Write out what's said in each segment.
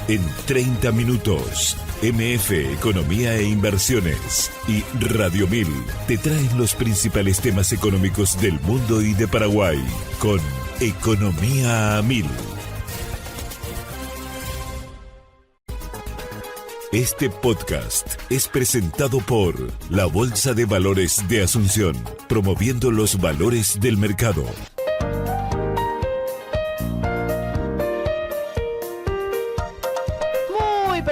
En 30 minutos, MF Economía e Inversiones y Radio 1000 te traen los principales temas económicos del mundo y de Paraguay con Economía a 1000. Este podcast es presentado por la Bolsa de Valores de Asunción, promoviendo los valores del mercado.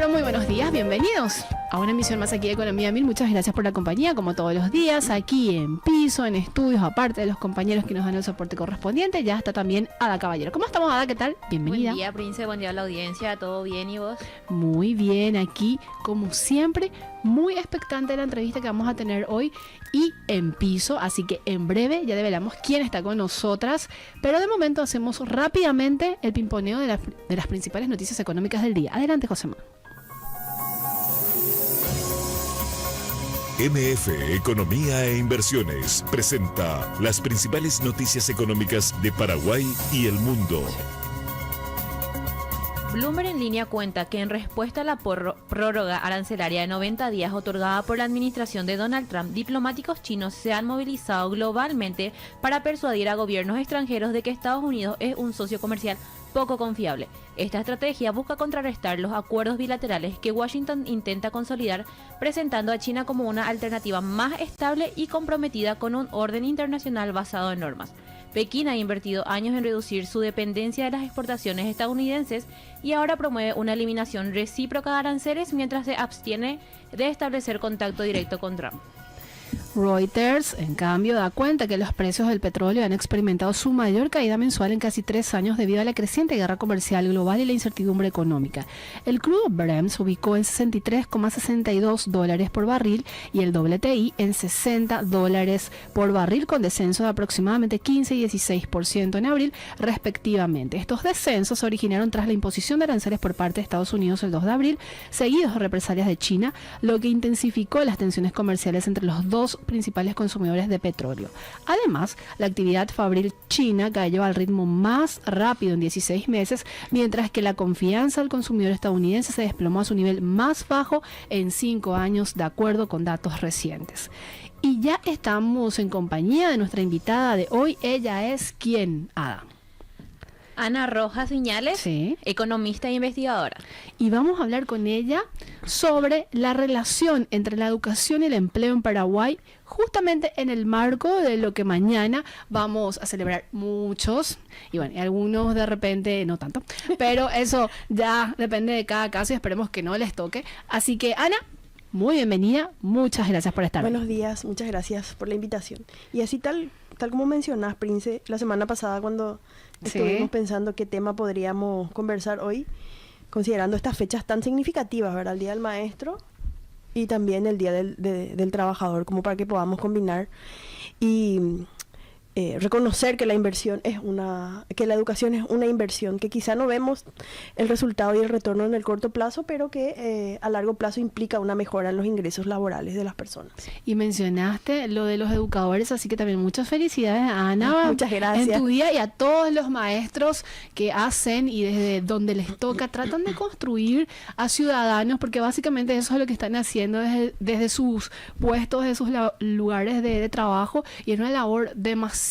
Muy buenos días, bienvenidos a una emisión más aquí de Economía 1000. Muchas gracias por la compañía, como todos los días, aquí en piso, en estudios, aparte de los compañeros que nos dan el soporte correspondiente. Ya está también Ada Caballero. ¿Cómo estamos, Ada? ¿Qué tal? Bienvenida. Buen día, Prince, buen día a la audiencia, ¿todo bien y vos? Muy bien, aquí, como siempre, muy expectante de la entrevista que vamos a tener hoy y en piso, así que en breve ya develamos quién está con nosotras, pero de momento hacemos rápidamente el pimponeo de las principales noticias económicas del día. Adelante, Josemá. MF Economía e Inversiones presenta las principales noticias económicas de Paraguay y el mundo. Bloomberg en línea cuenta que en respuesta a la prórroga arancelaria de 90 días otorgada por la administración de Donald Trump, diplomáticos chinos se han movilizado globalmente para persuadir a gobiernos extranjeros de que Estados Unidos es un socio comercial poco confiable. Esta estrategia busca contrarrestar los acuerdos bilaterales que Washington intenta consolidar, presentando a China como una alternativa más estable y comprometida con un orden internacional basado en normas. Pekín ha invertido años en reducir su dependencia de las exportaciones estadounidenses y ahora promueve una eliminación recíproca de aranceles mientras se abstiene de establecer contacto directo con Trump. Reuters, en cambio, da cuenta que los precios del petróleo han experimentado su mayor caída mensual en casi 3 años debido a la creciente guerra comercial global y la incertidumbre económica. El crudo Brent se ubicó en $63,62 por barril y el WTI en $60 por barril, con descenso de aproximadamente 15 y 16% en abril, respectivamente. Estos descensos se originaron tras la imposición de aranceles por parte de Estados Unidos el 2 de abril, seguidos de represalias de China, lo que intensificó las tensiones comerciales entre los dos principales consumidores de petróleo. Además, la actividad fabril china cayó al ritmo más rápido en 16 meses, mientras que la confianza del consumidor estadounidense se desplomó a su nivel más bajo en 5 años, de acuerdo con datos recientes. Y ya estamos en compañía de nuestra invitada de hoy. Ella es ¿quién, Ada? Ana Rojas Viñales, sí, economista e investigadora. Y vamos a hablar con ella sobre la relación entre la educación y el empleo en Paraguay, justamente en el marco de lo que mañana vamos a celebrar muchos, y bueno, algunos de repente no tanto, pero eso ya depende de cada caso y esperemos que no les toque. Así que, Ana, muy bienvenida, muchas gracias por estar. Buenos días, muchas gracias por la invitación. Y así tal como mencionás, Prince, la semana pasada cuando estuvimos pensando qué tema podríamos conversar hoy, considerando estas fechas tan significativas, ¿verdad? El Día del Maestro y también el Día del Trabajador, como para que podamos combinar y reconocer que la educación es una inversión, que quizá no vemos el resultado y el retorno en el corto plazo, pero que a largo plazo implica una mejora en los ingresos laborales de las personas. Y mencionaste lo de los educadores, así que también muchas felicidades a Ana. Muchas gracias. En tu día, y a todos los maestros que hacen y desde donde les toca, tratan de construir a ciudadanos, porque básicamente eso es lo que están haciendo desde sus puestos, de sus lugares de trabajo, y es una labor demasiado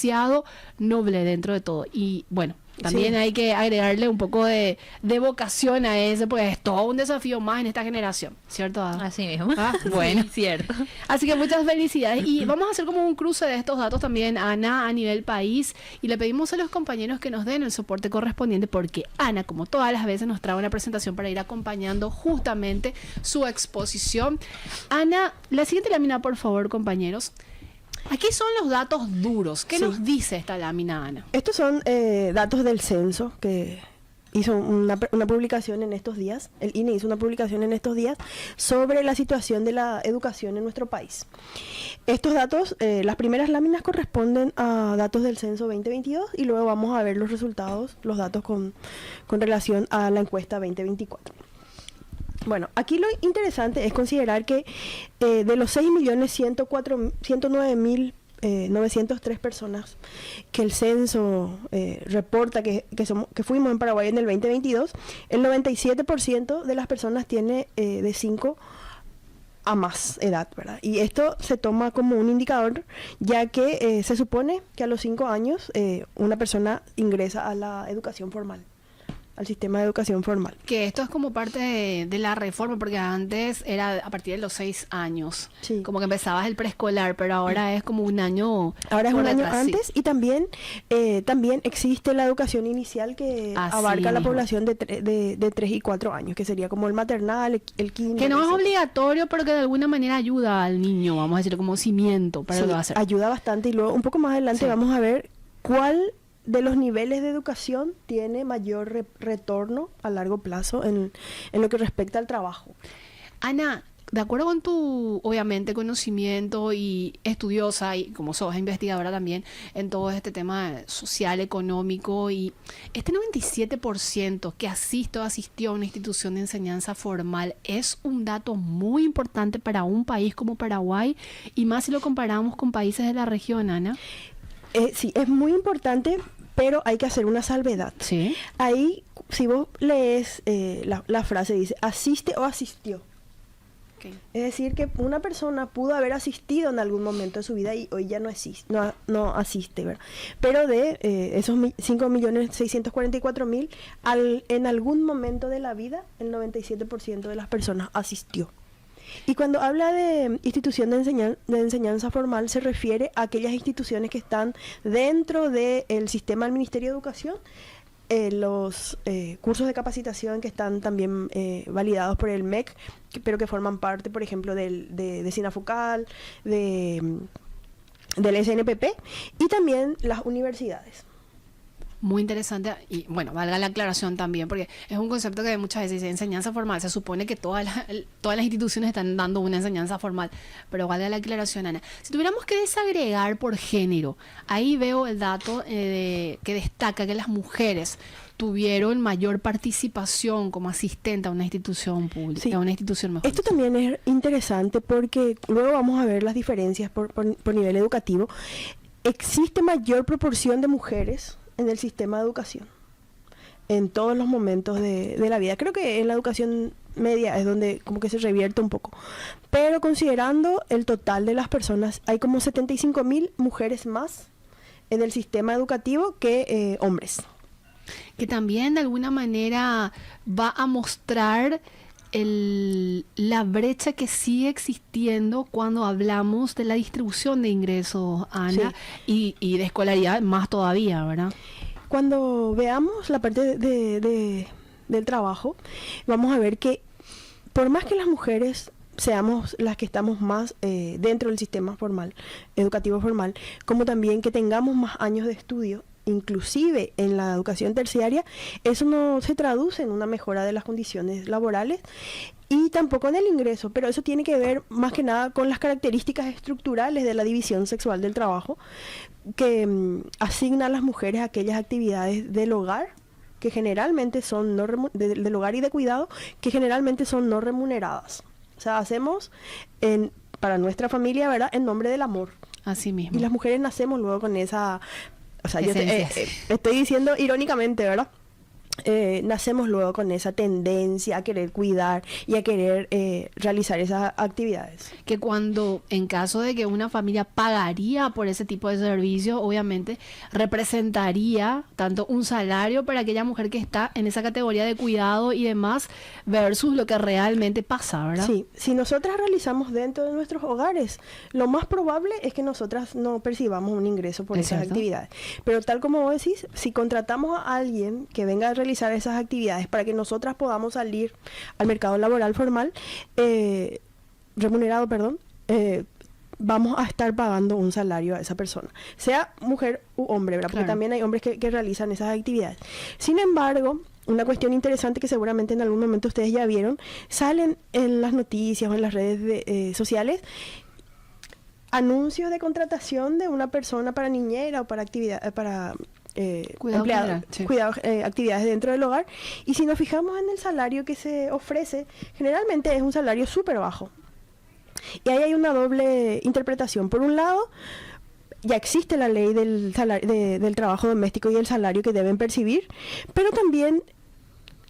noble dentro de todo. Y bueno, también hay que agregarle un poco de vocación a ese, pues es todo un desafío más en esta generación, ¿cierto, Ada? Así mismo. Bueno, sí, cierto. Así que muchas felicidades. Y vamos a hacer como un cruce de estos datos también, Ana, a nivel país, y le pedimos a los compañeros que nos den el soporte correspondiente, porque Ana, como todas las veces, nos trae una presentación para ir acompañando justamente su exposición. Ana, la siguiente lámina, por favor, compañeros. Aquí son los datos duros. ¿Qué nos dice esta lámina, Ana? Estos son datos del censo que hizo una publicación en estos días. El INE hizo una publicación en estos días sobre la situación de la educación en nuestro país. Estos datos, las primeras láminas corresponden a datos del censo 2022 y luego vamos a ver los resultados, los datos con relación a la encuesta 2024. Bueno, aquí lo interesante es considerar que de los 6.109.000 903 personas que el censo reporta que fuimos en Paraguay en el 2022, el 97% de las personas tiene de 5 a más edad, ¿verdad? Y esto se toma como un indicador, ya que se supone que a los 5 años una persona ingresa a la educación formal, al sistema de educación formal. Que esto es como parte de la reforma, porque antes era a partir de los 6 años, sí, como que empezabas el preescolar, pero ahora es como un año. Ahora es un año antes, y también existe la educación inicial que abarca la población de 3 y 4 años, que sería como el maternal, el kinder. Que no es obligatorio, pero que de alguna manera ayuda al niño, vamos a decir, como cimiento para lo que va a hacer. Ayuda bastante, y luego un poco más adelante vamos a ver cuál de los niveles de educación tiene mayor retorno a largo plazo en lo que respecta al trabajo. Ana, de acuerdo con tu, obviamente, conocimiento y estudiosa, y como sos investigadora también en todo este tema social, económico, y este 97% que asistió a una institución de enseñanza formal es un dato muy importante para un país como Paraguay, y más si lo comparamos con países de la región, Ana. Sí, es muy importante, pero hay que hacer una salvedad. ¿Sí? Ahí, si vos lees la frase, dice, asiste o asistió. Okay. Es decir, que una persona pudo haber asistido en algún momento de su vida y hoy ya no asiste, ¿verdad? Pero de esos 5.644.000, en algún momento de la vida, el 97% de las personas asistió. Y cuando habla de institución de enseñanza formal, se refiere a aquellas instituciones que están dentro del sistema del Ministerio de Educación, los cursos de capacitación que están también validados por el MEC, pero que forman parte, por ejemplo, de SINAFUCAL, del SNPP, y también las universidades. Muy interesante, y bueno, valga la aclaración también, porque es un concepto que muchas veces dice enseñanza formal, se supone que todas las instituciones están dando una enseñanza formal, pero valga la aclaración, Ana. Si tuviéramos que desagregar por género, ahí veo el dato que destaca que las mujeres tuvieron mayor participación como asistente a una institución pública, sí, a una institución mejor. Esto también es interesante porque luego vamos a ver las diferencias por nivel educativo. Existe mayor proporción de mujeres en el sistema de educación, en todos los momentos de la vida. Creo que en la educación media es donde como que se revierte un poco. Pero considerando el total de las personas, hay como 75.000 mujeres más en el sistema educativo que hombres. Que también de alguna manera va a mostrar la brecha que sigue existiendo cuando hablamos de la distribución de ingresos, Ana, sí, y de escolaridad más todavía, ¿verdad? Cuando veamos la parte del trabajo, vamos a ver que por más que las mujeres seamos las que estamos más dentro del sistema formal, educativo formal, como también que tengamos más años de estudio, inclusive en la educación terciaria, eso no se traduce en una mejora de las condiciones laborales y tampoco en el ingreso, pero eso tiene que ver más que nada con las características estructurales de la división sexual del trabajo, que asigna a las mujeres aquellas actividades del hogar que generalmente son del hogar y de cuidado, que generalmente son no remuneradas. O sea, hacemos para nuestra familia, ¿verdad?, en nombre del amor. Así mismo. Y las mujeres nacemos luego con esa... O sea, yo estoy diciendo irónicamente, ¿verdad? Nacemos luego con esa tendencia a querer cuidar y a querer realizar esas actividades. Que cuando, en caso de que una familia pagaría por ese tipo de servicio, obviamente representaría tanto un salario para aquella mujer que está en esa categoría de cuidado y demás, versus lo que realmente pasa, ¿verdad? Sí, si nosotras realizamos dentro de nuestros hogares, lo más probable es que nosotras no percibamos un ingreso por esas actividades. Pero tal como vos decís, si contratamos a alguien que venga a realizar esas actividades para que nosotras podamos salir al mercado laboral formal, remunerado, vamos a estar pagando un salario a esa persona, sea mujer u hombre, ¿verdad? Porque también hay hombres que realizan esas actividades. Sin embargo, una cuestión interesante que seguramente en algún momento ustedes ya vieron, salen en las noticias o en las redes sociales anuncios de contratación de una persona para niñera o para actividad, para actividades dentro del hogar, y si nos fijamos en el salario que se ofrece, generalmente es un salario súper bajo. Y ahí hay una doble interpretación. Por un lado, ya existe la ley del del trabajo doméstico y el salario que deben percibir, pero también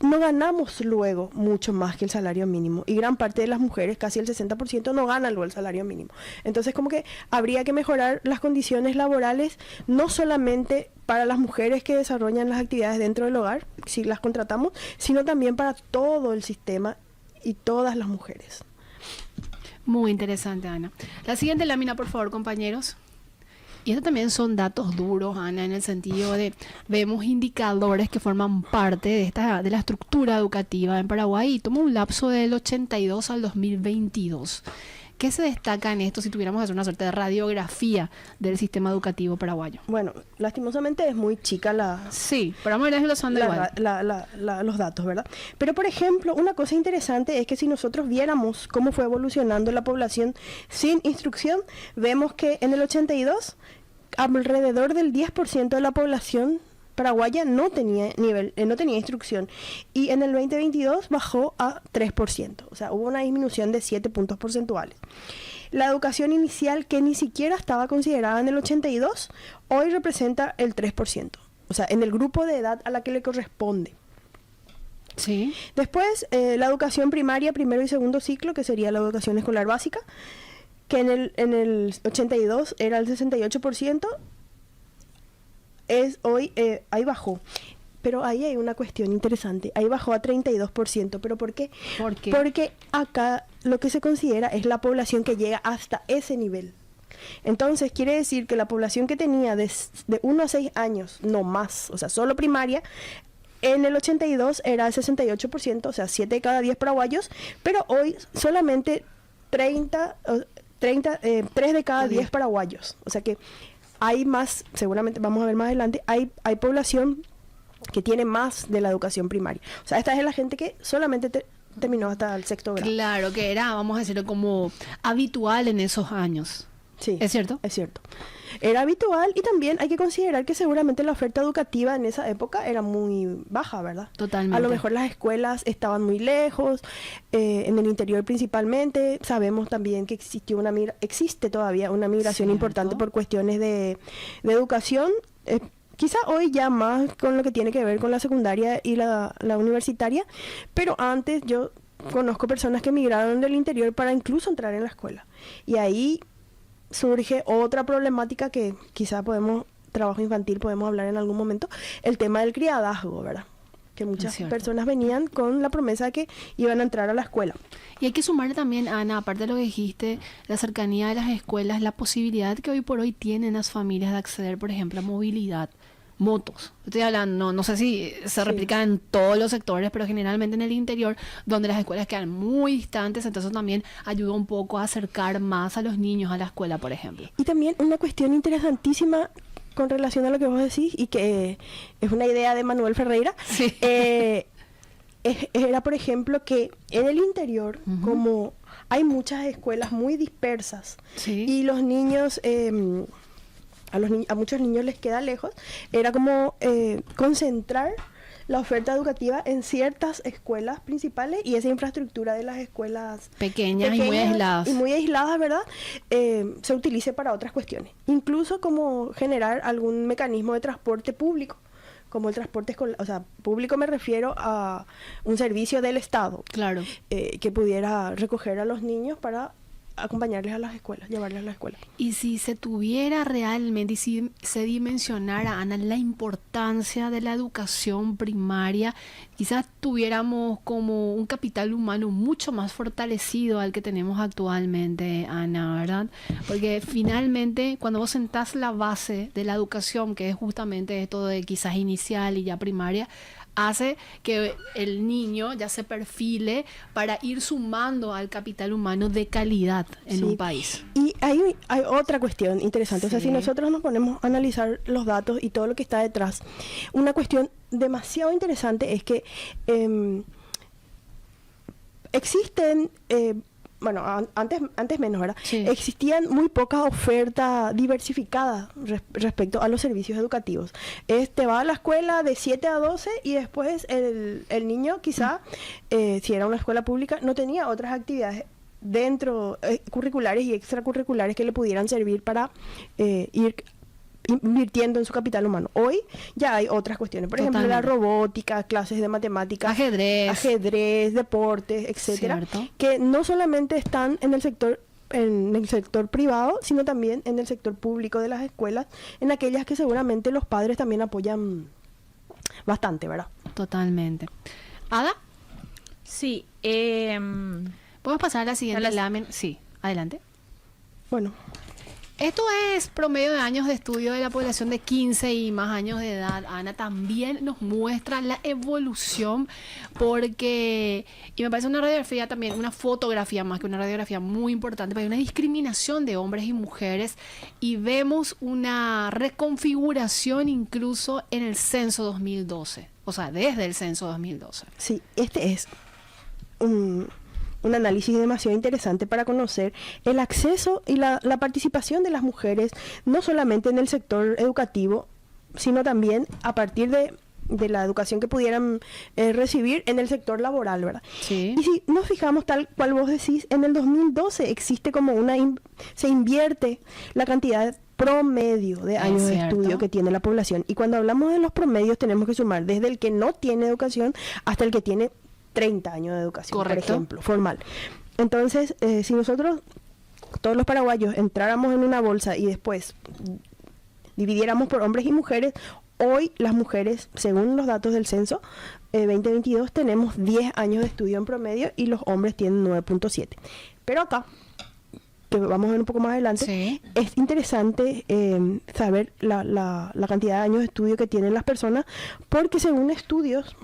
no ganamos luego mucho más que el salario mínimo, y gran parte de las mujeres, casi el 60%, no ganan luego el salario mínimo. Entonces como que habría que mejorar las condiciones laborales, no solamente para las mujeres que desarrollan las actividades dentro del hogar, si las contratamos, sino también para todo el sistema y todas las mujeres. Muy interesante, Ana. La siguiente lámina, por favor, compañeros. Y estos también son datos duros, Ana, en el sentido de vemos indicadores que forman parte de la estructura educativa en Paraguay, y toma un lapso del 82 al 2022. ¿Qué se destaca en esto si tuviéramos que hacer una suerte de radiografía del sistema educativo paraguayo? Bueno, lastimosamente es muy chica Sí, pero vamos a ir desglosando igual. los datos, ¿verdad? Pero, por ejemplo, una cosa interesante es que si nosotros viéramos cómo fue evolucionando la población sin instrucción, vemos que en el 82 alrededor del 10% de la población paraguaya no tenía instrucción, y en el 2022 bajó a 3%, o sea, hubo una disminución de 7 puntos porcentuales. La educación inicial, que ni siquiera estaba considerada en el 82, hoy representa el 3%, o sea, en el grupo de edad a la que le corresponde. Sí. Después, la educación primaria, primero y segundo ciclo, que sería la educación escolar básica, que en el 82 era el 68%, hoy ahí bajó. Pero ahí hay una cuestión interesante. Ahí bajó a 32%. ¿Pero por qué? ¿Por qué? Porque acá lo que se considera es la población que llega hasta ese nivel. Entonces, quiere decir que la población que tenía de 1 a 6 años, no más, o sea, solo primaria, en el 82 era el 68%, o sea, 7 de cada 10 paraguayos, pero hoy solamente 3 de cada 10 paraguayos. O sea que hay más, seguramente vamos a ver más adelante, hay población que tiene más de la educación primaria. O sea, esta es la gente que solamente terminó hasta el sexto grado. Claro, que era, vamos a decirlo, como habitual en esos años. Sí. ¿Es cierto? Es cierto. Era habitual, y también hay que considerar que seguramente la oferta educativa en esa época era muy baja, ¿verdad? Totalmente. A lo mejor las escuelas estaban muy lejos, en el interior principalmente. Sabemos también que existe todavía una migración importante por cuestiones de educación. Quizá hoy ya más con lo que tiene que ver con la secundaria y la universitaria, pero antes yo conozco personas que migraron del interior para incluso entrar en la escuela. Y ahí surge otra problemática que quizá trabajo infantil podemos hablar en algún momento, el tema del criadazgo, ¿verdad? Que muchas personas venían con la promesa de que iban a entrar a la escuela. Y hay que sumar también, Ana, aparte de lo que dijiste, la cercanía de las escuelas, la posibilidad que hoy por hoy tienen las familias de acceder, por ejemplo, a movilidad, motos. Estoy hablando, no sé si se replica en todos los sectores, pero generalmente en el interior, donde las escuelas quedan muy distantes, entonces también ayuda un poco a acercar más a los niños a la escuela, por ejemplo. Y también una cuestión interesantísima con relación a lo que vos decís, y que es una idea de Manuel Ferreira, sí. Era, por ejemplo, que en el interior, como hay muchas escuelas muy dispersas, sí. y los niños... a muchos niños les queda lejos, era como concentrar la oferta educativa en ciertas escuelas principales, y esa infraestructura de las escuelas pequeñas y muy aisladas. Y muy aisladas, ¿verdad? Se utilice para otras cuestiones. Incluso como generar algún mecanismo de transporte público, como el transporte escolar. O sea, público me refiero a un servicio del Estado. Claro. Que pudiera recoger a los niños para acompañarles a las escuelas, llevarles a la escuela. Y si se tuviera realmente, y si se dimensionara, Ana, la importancia de la educación primaria, quizás tuviéramos como un capital humano mucho más fortalecido al que tenemos actualmente, Ana, ¿verdad? Porque finalmente, cuando vos sentás la base de la educación, que es justamente esto de quizás inicial y ya primaria, hace que el niño ya se perfile para ir sumando al capital humano de calidad en un país. Y hay otra cuestión interesante. Sí. O sea, si nosotros nos ponemos a analizar los datos y todo lo que está detrás, una cuestión demasiado interesante es que existen... bueno, antes menos, ¿verdad? Sí. Existían muy poca oferta diversificada respecto a los servicios educativos. Te va a la escuela de 7 a 12 y después el niño quizá, si era una escuela pública, no tenía otras actividades dentro, curriculares y extracurriculares que le pudieran servir para ir invirtiendo en su capital humano. Hoy ya hay otras cuestiones, por ejemplo, la robótica, clases de matemáticas, ajedrez, deportes, etcétera, que no solamente están en el sector privado, sino también en el sector público de las escuelas, en aquellas que seguramente los padres también apoyan bastante, ¿verdad? Totalmente. ¿Ada? Sí. ¿Podemos pasar a la siguiente lámina? Sí, adelante. Bueno. Esto es promedio de años de estudio de la población de 15 y más años de edad. Ana también nos muestra la evolución porque, y me parece una radiografía también, una fotografía más que una radiografía muy importante, porque hay una discriminación de hombres y mujeres y vemos una reconfiguración incluso en el censo 2012, o sea, desde el censo 2012. Sí, este es un análisis demasiado interesante para conocer el acceso y la participación de las mujeres, no solamente en el sector educativo, sino también a partir de la educación que pudieran recibir en el sector laboral, ¿verdad? Sí. Y si nos fijamos, tal cual vos decís, en el 2012 existe como se invierte la cantidad promedio de años de estudio que tiene la población. Y cuando hablamos de los promedios tenemos que sumar desde el que no tiene educación hasta el que tiene 30 años de educación, por ejemplo, formal. Entonces, si nosotros, todos los paraguayos, entráramos en una bolsa y después dividiéramos por hombres y mujeres, hoy las mujeres, según los datos del censo 2022, tenemos 10 años de estudio en promedio y los hombres tienen 9.7. Pero acá, que vamos a ver un poco más adelante, es interesante saber la cantidad de años de estudio que tienen las personas, porque según estudios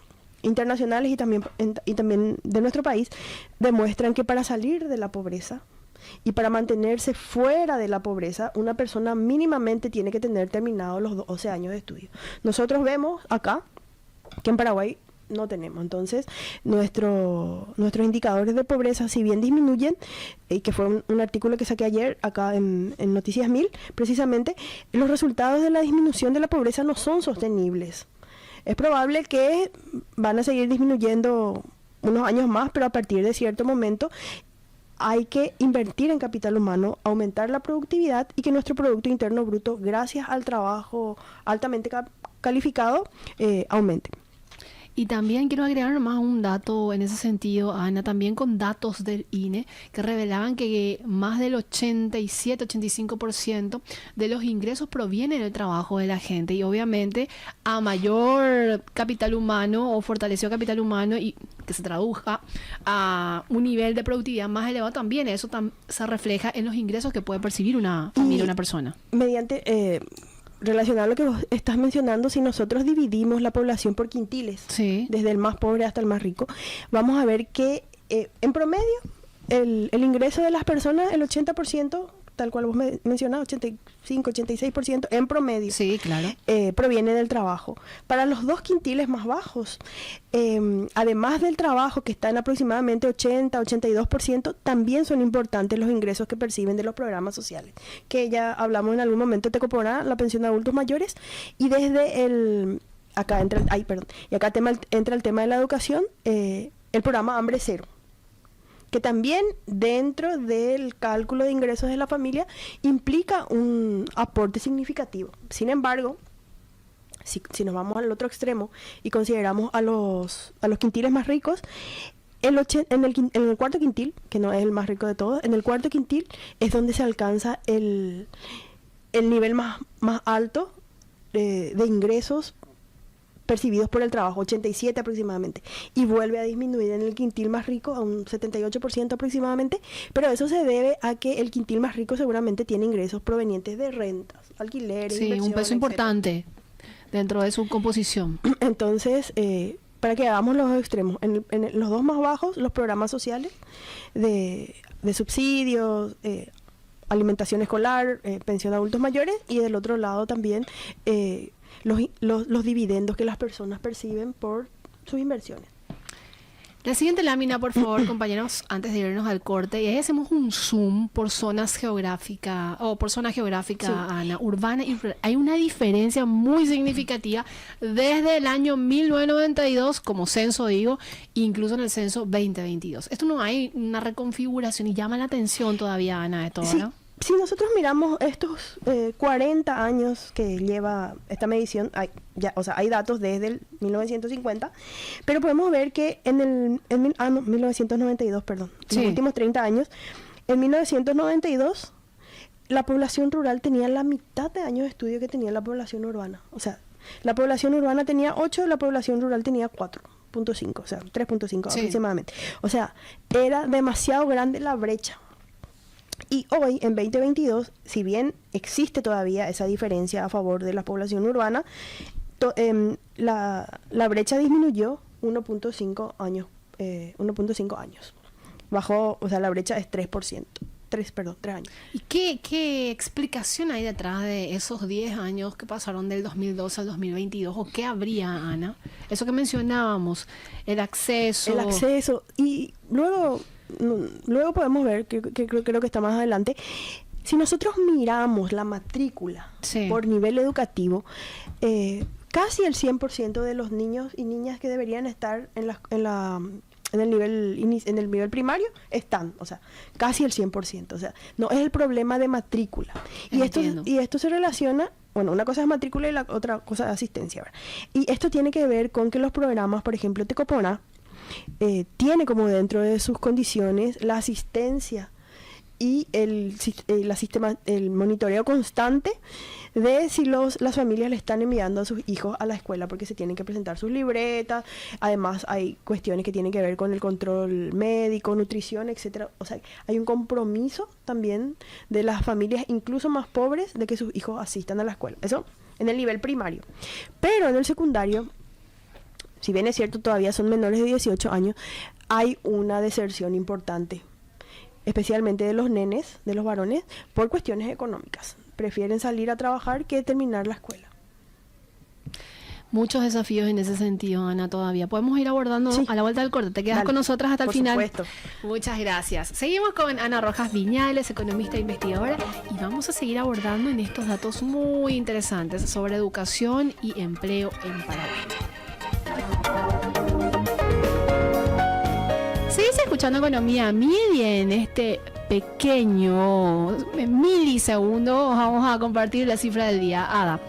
internacionales y también de nuestro país, demuestran que para salir de la pobreza y para mantenerse fuera de la pobreza, una persona mínimamente tiene que tener terminados los 12 años de estudio. Nosotros vemos acá que en Paraguay no tenemos. Entonces, nuestros indicadores de pobreza, si bien disminuyen, que fue un artículo que saqué ayer acá en Noticias 1000, precisamente, los resultados de la disminución de la pobreza no son sostenibles. Es probable que van a seguir disminuyendo unos años más, pero a partir de cierto momento hay que invertir en capital humano, aumentar la productividad y que nuestro Producto Interno Bruto, gracias al trabajo altamente calificado, aumente. Y también quiero agregar nomás un dato en ese sentido, Ana, también con datos del INE que revelaban que más del 87-85% de los ingresos provienen del trabajo de la gente, y obviamente a mayor capital humano o fortalecido capital humano y que se traduzca a un nivel de productividad más elevado, también eso se refleja en los ingresos que puede percibir una familia, una persona. Mediante relacionado a lo que vos estás mencionando, si nosotros dividimos la población por quintiles, desde el más pobre hasta el más rico, vamos a ver que en promedio el ingreso de las personas, el 80%, tal cual vos mencionabas, 85, 86% en promedio, proviene del trabajo. Para los dos quintiles más bajos, además del trabajo, que está en aproximadamente 80, 82%, también son importantes los ingresos que perciben de los programas sociales, que ya hablamos en algún momento, Tecoporá, la pensión de adultos mayores, y desde acá entra el tema de la educación, el programa Hambre Cero, que también dentro del cálculo de ingresos de la familia implica un aporte significativo. Sin embargo, si nos vamos al otro extremo y consideramos a los quintiles más ricos, en el cuarto quintil, que no es el más rico de todos, en el cuarto quintil es donde se alcanza el nivel más alto de ingresos percibidos por el trabajo, 87 aproximadamente, y vuelve a disminuir en el quintil más rico a un 78% aproximadamente, pero eso se debe a que el quintil más rico seguramente tiene ingresos provenientes de rentas, alquileres, un peso importante dentro de su composición. Entonces, para que hagamos los extremos, en los dos más bajos, los programas sociales de subsidios, alimentación escolar, pensión de adultos mayores, y del otro lado también los dividendos que las personas perciben por sus inversiones. La siguiente lámina, por favor, compañeros, antes de irnos al corte, y ahí hacemos un zoom por zonas geográficas, Sí. Ana, urbana y rural. Hay una diferencia muy significativa desde el año 1992, como censo digo, incluso en el censo 2022. Esto no hay una reconfiguración y llama la atención todavía, Ana, de todo, Sí, ¿no? si nosotros miramos estos 40 años que lleva esta medición, hay datos desde el 1950, pero podemos ver que 1992, perdón, Sí. los últimos 30 años, en 1992 la población rural tenía la mitad de años de estudio que tenía la población urbana. O sea, la población urbana tenía 8, la población rural tenía 4.5, o sea, 3.5 Sí. aproximadamente. O sea, era demasiado grande la brecha. Y hoy, en 2022, si bien existe todavía esa diferencia a favor de la población urbana, la brecha disminuyó 1.5 años. 1.5 años. Bajó, o sea, la brecha es 3%. 3 años. ¿Y qué explicación hay detrás de esos 10 años que pasaron del 2012 al 2022? ¿O qué habría, Ana? Eso que mencionábamos, el acceso. El acceso. Y luego podemos ver, que creo que está más adelante, si nosotros miramos la matrícula Sí. por nivel educativo, casi el 100% de los niños y niñas que deberían estar en el nivel primario están, o sea, casi el 100%, o sea, no es el problema de matrícula. Entiendo. Y esto se relaciona, bueno, una cosa es matrícula y la otra cosa es asistencia, ¿verdad? Y esto tiene que ver con que los programas, por ejemplo, Tecopona, tiene como dentro de sus condiciones la asistencia y el monitoreo constante de si las familias le están enviando a sus hijos a la escuela, porque se tienen que presentar sus libretas. Además hay cuestiones que tienen que ver con el control médico, nutrición, etcétera. O sea, hay un compromiso también de las familias incluso más pobres de que sus hijos asistan a la escuela. Eso en el nivel primario. Pero en el secundario, si bien es cierto todavía son menores de 18 años, hay una deserción importante, especialmente de los nenes, de los varones, por cuestiones económicas. Prefieren salir a trabajar que terminar la escuela. Muchos desafíos en ese sentido, Ana, todavía. Podemos ir abordando Sí. a la vuelta del corte. Te quedas Dale, con nosotras hasta el por final. supuesto. Muchas gracias. Seguimos con Ana Rojas Viñales, economista e investigadora, y vamos a seguir abordando en estos datos muy interesantes sobre educación y empleo en Paraguay. Seguís escuchando Economía Mil y en este pequeño milisegundo vamos a compartir la cifra del día. Ada.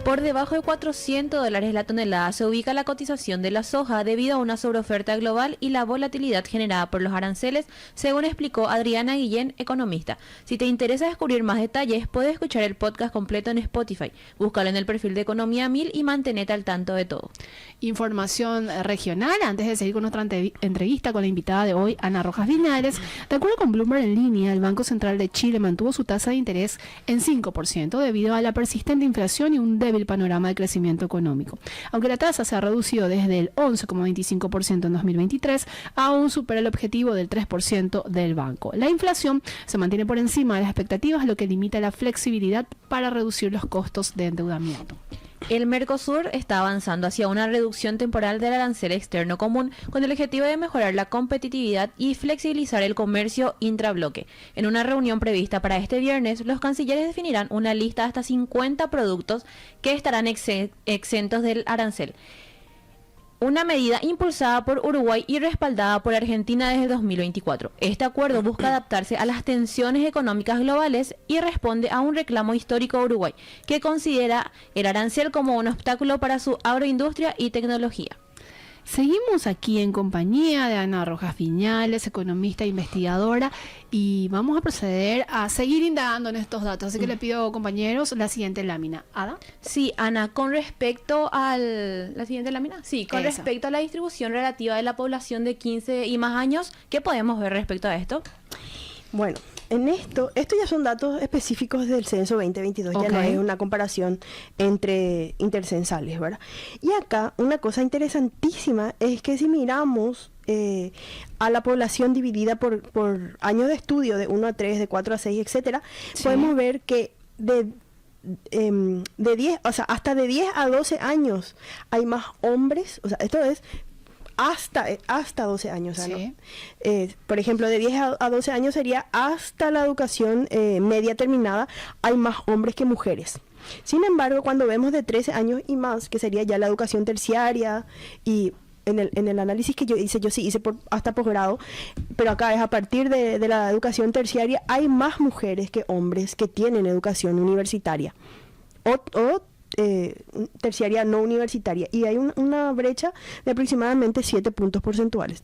Por debajo de $400 la tonelada se ubica la cotización de la soja debido a una sobreoferta global y la volatilidad generada por los aranceles, según explicó Adriana Guillén, economista. Si te interesa descubrir más detalles, puedes escuchar el podcast completo en Spotify. Búscalo en el perfil de Economía 1000 y mantenete al tanto de todo. Información regional, antes de seguir con nuestra entrevista con la invitada de hoy, Ana Rojas Viñales. De acuerdo con Bloomberg en línea, el Banco Central de Chile mantuvo su tasa de interés en 5% debido a la persistente inflación y un débil panorama de crecimiento económico. Aunque la tasa se ha reducido desde el 11,25% en 2023, aún supera el objetivo del 3% del banco. La inflación se mantiene por encima de las expectativas, lo que limita la flexibilidad para reducir los costos de endeudamiento. El Mercosur está avanzando hacia una reducción temporal del arancel externo común con el objetivo de mejorar la competitividad y flexibilizar el comercio intrabloque. En una reunión prevista para este viernes, los cancilleres definirán una lista de hasta 50 productos que estarán exentos del arancel. Una medida impulsada por Uruguay y respaldada por Argentina desde 2024. Este acuerdo busca adaptarse a las tensiones económicas globales y responde a un reclamo histórico de Uruguay, que considera el arancel como un obstáculo para su agroindustria y tecnología. Seguimos aquí en compañía de Ana Rojas Viñales, economista e investigadora, y vamos a proceder a seguir indagando en estos datos. Así que le pido, compañeros, la siguiente lámina. ¿Ada? Sí, Ana, con respecto la siguiente lámina. Sí, con Esa. respecto a la distribución relativa de la población de 15 y más años, ¿qué podemos ver respecto a esto? Bueno, en esto ya son datos específicos del censo 2022, Ok. ya no es una comparación entre intercensales, ¿verdad? Y acá una cosa interesantísima es que si miramos a la población dividida por años de estudio, de 1 a 3, de 4 a 6, etcétera, Sí. podemos ver que de 10, o sea, hasta de 10 a 12 años hay más hombres, o sea, esto es hasta 12 años. O sea, Sí. ¿no? Por ejemplo, de 10 a 12 años sería hasta la educación media terminada, hay más hombres que mujeres. Sin embargo, cuando vemos de 13 años y más, que sería ya la educación terciaria, y en el análisis que yo sí hice hasta posgrado, pero acá es a partir de la educación terciaria, hay más mujeres que hombres que tienen educación universitaria o terciaria no universitaria, y hay una brecha de aproximadamente 7 puntos porcentuales.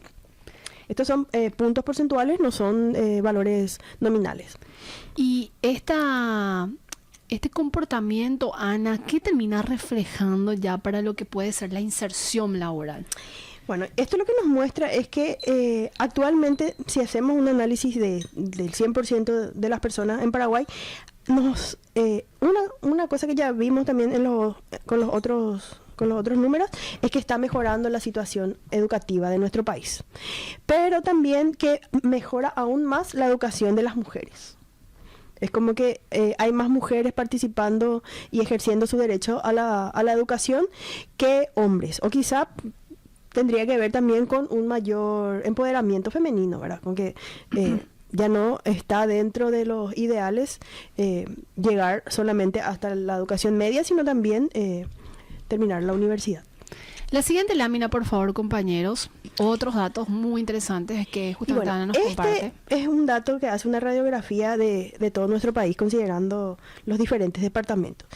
Estos son puntos porcentuales, no son valores nominales. Y este comportamiento, Ana, ¿qué termina reflejando ya para lo que puede ser la inserción laboral? Bueno, esto lo que nos muestra es que actualmente, si hacemos un análisis del 100% de las personas en Paraguay, una cosa que ya vimos también con los otros números, es que está mejorando la situación educativa de nuestro país. Pero también que mejora aún más la educación de las mujeres. Es como que hay más mujeres participando y ejerciendo su derecho a la educación que hombres. O quizá tendría que ver también con un mayor empoderamiento femenino, ¿verdad? Con que ya no está dentro de los ideales llegar solamente hasta la educación media, sino también terminar la universidad. La siguiente lámina, por favor, compañeros. Otros datos muy interesantes que justamente Ana nos comparte. Es un dato que hace una radiografía de todo nuestro país, considerando los diferentes departamentos.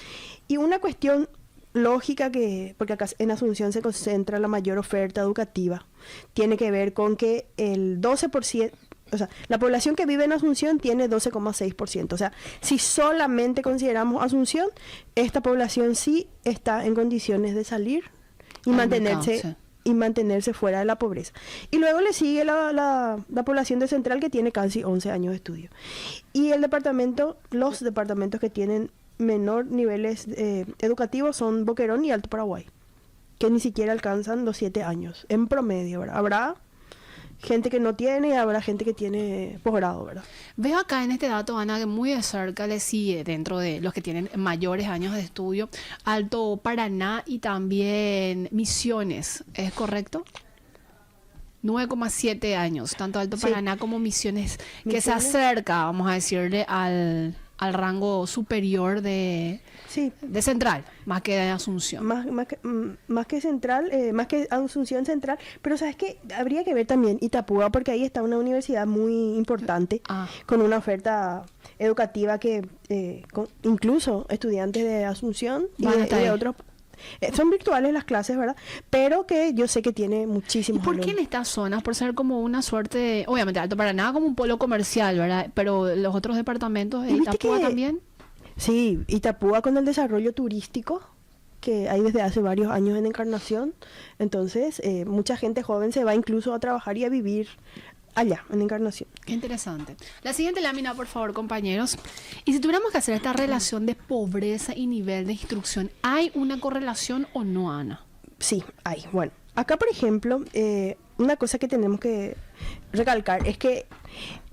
Y una cuestión lógica porque acá en Asunción se concentra la mayor oferta educativa, tiene que ver con que el 12%, o sea, la población que vive en Asunción tiene 12,6%. O sea, si solamente consideramos Asunción, esta población sí está en condiciones de salir y mantenerse fuera de la pobreza. Y luego le sigue la población de Central, que tiene casi 11 años de estudio. Y los departamentos que tienen menor niveles educativos son Boquerón y Alto Paraguay, que ni siquiera alcanzan los 7 años en promedio, ¿verdad? Habrá gente que no tiene y habrá gente que tiene posgrado, ¿verdad? Veo acá en este dato, Ana, que muy de cerca le sigue, dentro de los que tienen mayores años de estudio, Alto Paraná y también Misiones, ¿es correcto? 9,7 años, tanto Alto Paraná como Misiones, que se acerca, vamos a decirle, al rango superior de Central, más que de Asunción. Más que Central, más que Asunción Central, pero sabes que habría que ver también Itapúa, porque ahí está una universidad muy importante, con una oferta educativa que incluso estudiantes de Asunción y de otros... son virtuales las clases, ¿verdad? Pero que yo sé que tiene muchísimos ¿Y por qué en estas zonas? Por ser como una suerte, obviamente Alto Paraná como un polo comercial, ¿verdad? Pero los otros departamentos de Itapúa también. Sí, Itapúa con el desarrollo turístico que hay desde hace varios años en Encarnación. Entonces, mucha gente joven se va incluso a trabajar y a vivir allá, en Encarnación. Qué interesante. La siguiente lámina, por favor, compañeros. Y si tuviéramos que hacer esta relación de pobreza y nivel de instrucción, ¿hay una correlación o no, Ana? Sí, hay. Bueno, acá, por ejemplo, una cosa que tenemos que recalcar es que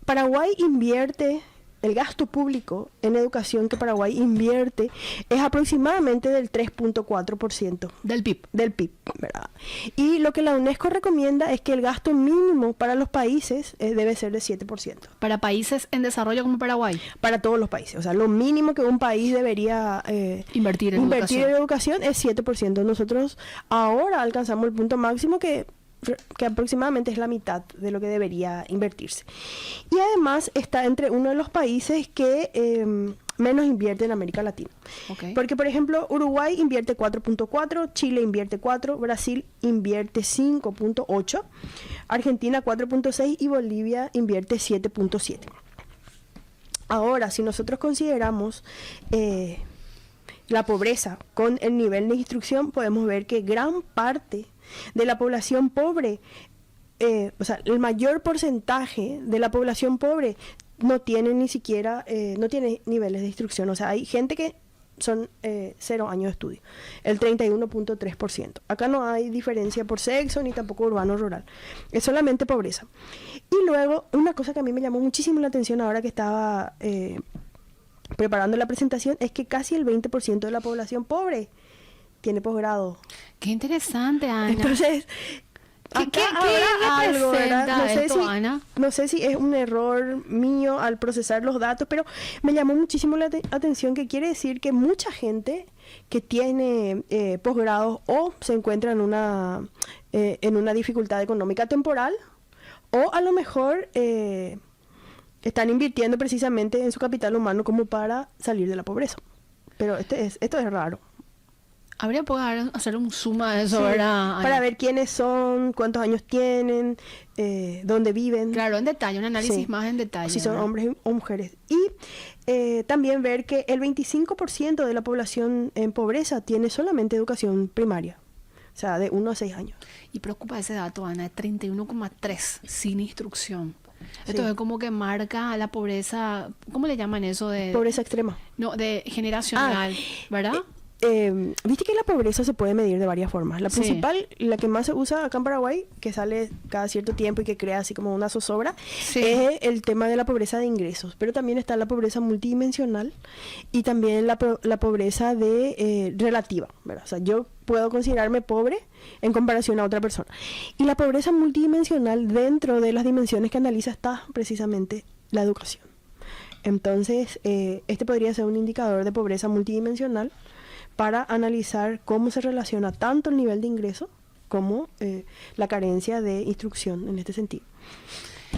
Paraguay invierte... El gasto público en educación que Paraguay invierte es aproximadamente del 3.4% del PIB. Del PIB, ¿verdad? Y lo que la UNESCO recomienda es que el gasto mínimo para los países debe ser de 7%. ¿Para países en desarrollo como Paraguay? Para todos los países. O sea, lo mínimo que un país debería invertir en educación es 7%. Nosotros ahora alcanzamos el punto máximo que aproximadamente es la mitad de lo que debería invertirse. Y además está entre uno de los países que menos invierte en América Latina. Okay. Porque, por ejemplo, Uruguay invierte 4.4, Chile invierte 4, Brasil invierte 5.8, Argentina 4.6 y Bolivia invierte 7.7. Ahora, si nosotros consideramos la pobreza con el nivel de instrucción, podemos ver que gran parte de la población pobre, o sea, el mayor porcentaje de la población pobre no tiene ni siquiera, no tiene niveles de instrucción. O sea, hay gente que son 0 años de estudio, el 31.3%. Acá no hay diferencia por sexo ni tampoco urbano o rural, es solamente pobreza. Y luego, una cosa que a mí me llamó muchísimo la atención ahora que estaba preparando la presentación, es que casi el 20% de la población pobre tiene posgrado. Qué interesante, Ana. Entonces, ¿Qué Ana. No sé si es un error mío al procesar los datos, pero me llamó muchísimo la atención, que quiere decir que mucha gente que tiene posgrados o se encuentra en una dificultad económica temporal, o a lo mejor están invirtiendo precisamente en su capital humano como para salir de la pobreza. Pero esto es raro. Habría que hacer un suma de eso, Sí, ¿verdad? para ver quiénes son, cuántos años tienen, dónde viven. Claro, en detalle, un análisis más en detalle. Si son ¿verdad? hombres o mujeres. Y también ver que el 25% de la población en pobreza tiene solamente educación primaria. O sea, de 1 a 6 años. Y preocupa ese dato, Ana, de 31,3 sin instrucción. Sí. Esto es como que marca la pobreza, ¿cómo le llaman eso? Pobreza extrema. No, de generacional, ¿verdad? Viste que la pobreza se puede medir de varias formas. La Sí. principal, la que más se usa acá en Paraguay, que sale cada cierto tiempo y que crea así como una zozobra, Sí. es el tema de la pobreza de ingresos. Pero también está la pobreza multidimensional y también la pobreza relativa, ¿verdad? O sea, yo puedo considerarme pobre en comparación a otra persona. Y la pobreza multidimensional, dentro de las dimensiones que analiza, está precisamente la educación. Entonces, este podría ser un indicador de pobreza multidimensional para analizar cómo se relaciona tanto el nivel de ingreso como la carencia de instrucción en este sentido.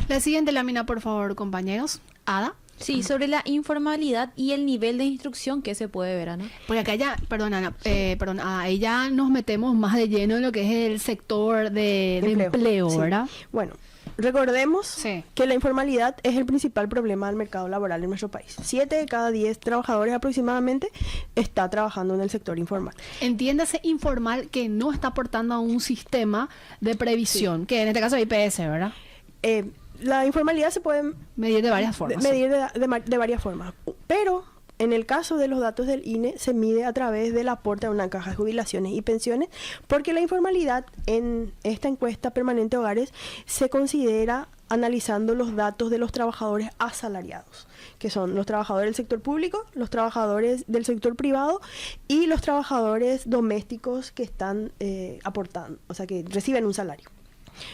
La siguiente lámina, por favor, compañeros. Ada. Sí, sobre la informalidad y el nivel de instrucción que se puede ver, Ana. Porque acá ya, perdón, Ana, ahí ya nos metemos más de lleno en lo que es el sector de empleo, Sí. ¿verdad? Bueno, recordemos Sí. que la informalidad es el principal problema del mercado laboral en nuestro país. 7 de cada 10 trabajadores aproximadamente está trabajando en el sector informal. Entiéndase informal que no está aportando a un sistema de previsión, que en este caso es IPS, ¿verdad? La informalidad se puede Medir de varias formas. medir de varias formas, pero en el caso de los datos del INE se mide a través del aporte a una caja de jubilaciones y pensiones, porque la informalidad en esta encuesta permanente de hogares se considera analizando los datos de los trabajadores asalariados, que son los trabajadores del sector público, los trabajadores del sector privado y los trabajadores domésticos que están aportando, o sea, que reciben un salario.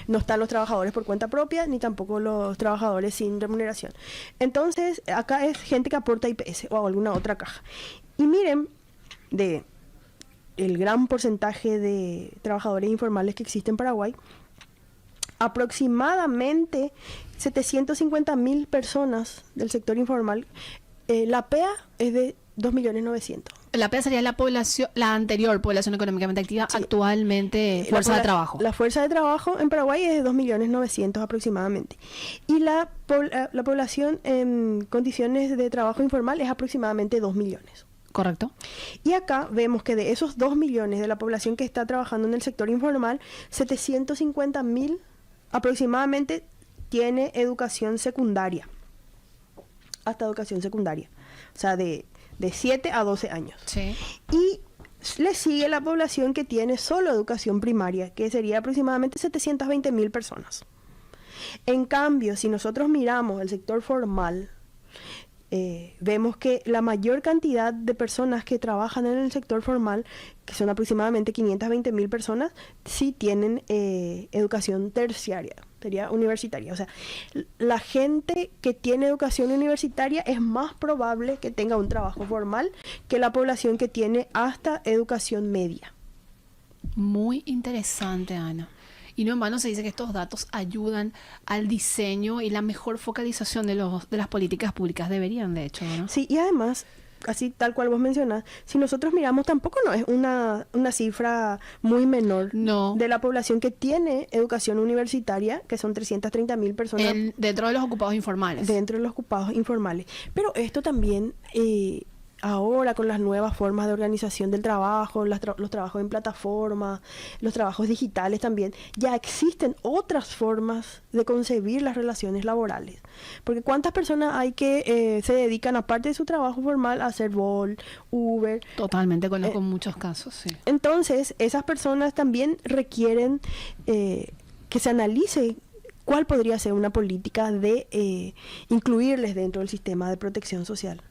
No están los trabajadores por cuenta propia, ni tampoco los trabajadores sin remuneración. Entonces, acá es gente que aporta IPS o alguna otra caja. Y miren, de el gran porcentaje de trabajadores informales que existe en Paraguay, aproximadamente 750.000 personas del sector informal, la PEA es de 2.900.000. La PEA sería la población, la anterior población económicamente activa, Sí. actualmente fuerza de trabajo. La fuerza de trabajo en Paraguay es de 2.900.000 aproximadamente. Y la población en condiciones de trabajo informal es aproximadamente 2 millones. ¿Correcto? Y acá vemos que de esos 2 millones de la población que está trabajando en el sector informal, 750.000 aproximadamente tiene educación secundaria. Hasta educación secundaria. O sea, de 7 a 12 años. Sí. Y le sigue la población que tiene solo educación primaria, que sería aproximadamente 720.000 personas. En cambio, si nosotros miramos el sector formal, vemos que la mayor cantidad de personas que trabajan en el sector formal, que son aproximadamente 520.000 personas, sí tienen educación terciaria, sería universitaria. O sea, la gente que tiene educación universitaria es más probable que tenga un trabajo formal que la población que tiene hasta educación media. Muy interesante, Ana. Y no en vano se dice que estos datos ayudan al diseño y la mejor focalización de las políticas públicas. Deberían, de hecho, ¿no? Sí, y además, así tal cual vos mencionás, si nosotros miramos, tampoco no es una cifra muy menor No. de la población que tiene educación universitaria, que son 330.000 personas Dentro de los ocupados informales. dentro de los ocupados informales. Pero esto también, ahora con las nuevas formas de organización del trabajo, los trabajos en plataforma, los trabajos digitales también, ya existen otras formas de concebir las relaciones laborales. Porque ¿cuántas personas hay que se dedican, aparte de su trabajo formal, a hacer Bolt, Uber? Totalmente, conozco muchos casos, sí. Entonces, esas personas también requieren que se analice cuál podría ser una política de incluirles dentro del sistema de protección social.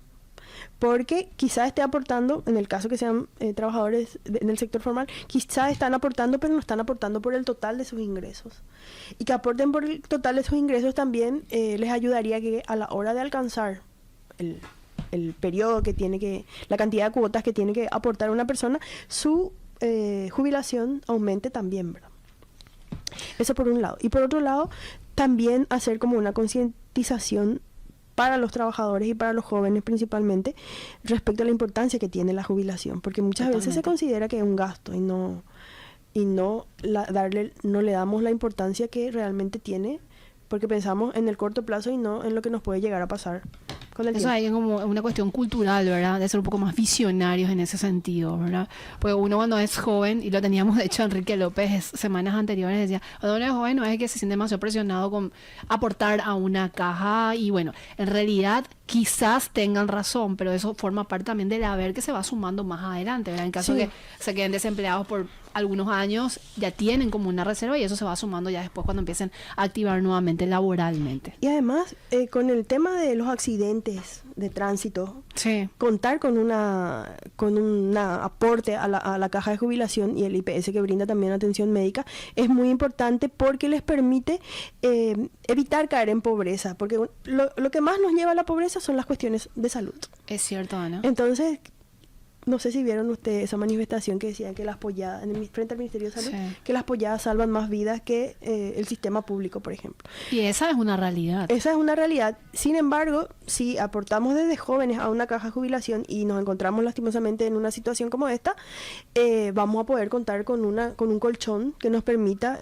porque quizás esté aportando, en el caso que sean trabajadores en el sector formal, quizás están aportando, pero no están aportando por el total de sus ingresos. Y que aporten por el total de sus ingresos también les ayudaría que a la hora de alcanzar el periodo que tiene que, la cantidad de cuotas que tiene que aportar una persona, su jubilación aumente también, ¿verdad? Eso por un lado. Y por otro lado, también hacer como una concientización para los trabajadores y para los jóvenes principalmente respecto a la importancia que tiene la jubilación, porque muchas veces se considera que es un gasto y no le damos la importancia que realmente tiene, porque pensamos en el corto plazo y no en lo que nos puede llegar a pasar con el tiempo. Eso hay como una cuestión cultural, ¿verdad? De ser un poco más visionarios en ese sentido, ¿verdad? Pues uno cuando es joven, y lo teníamos de hecho Enrique López semanas anteriores, decía, cuando uno es joven no es que se siente demasiado presionado con aportar a una caja, y bueno, en realidad quizás tengan razón, pero eso forma parte también del haber que se va sumando más adelante, ¿verdad? En caso de que se queden desempleados por algunos años, ya tienen como una reserva y eso se va sumando ya después cuando empiecen a activar nuevamente laboralmente. Y además, con el tema de los accidentes de tránsito, contar con un aporte a la caja de jubilación y el IPS que brinda también atención médica es muy importante porque les permite evitar caer en pobreza, porque lo que más nos lleva a la pobreza son las cuestiones de salud. Es cierto, Ana. Entonces, no sé si vieron ustedes esa manifestación que decía que las polladas, frente al Ministerio de Salud, que las polladas salvan más vidas que el sistema público, por ejemplo. Y esa es una realidad. Esa es una realidad. Sin embargo, si aportamos desde jóvenes a una caja de jubilación y nos encontramos lastimosamente en una situación como esta, vamos a poder contar con un colchón que nos permita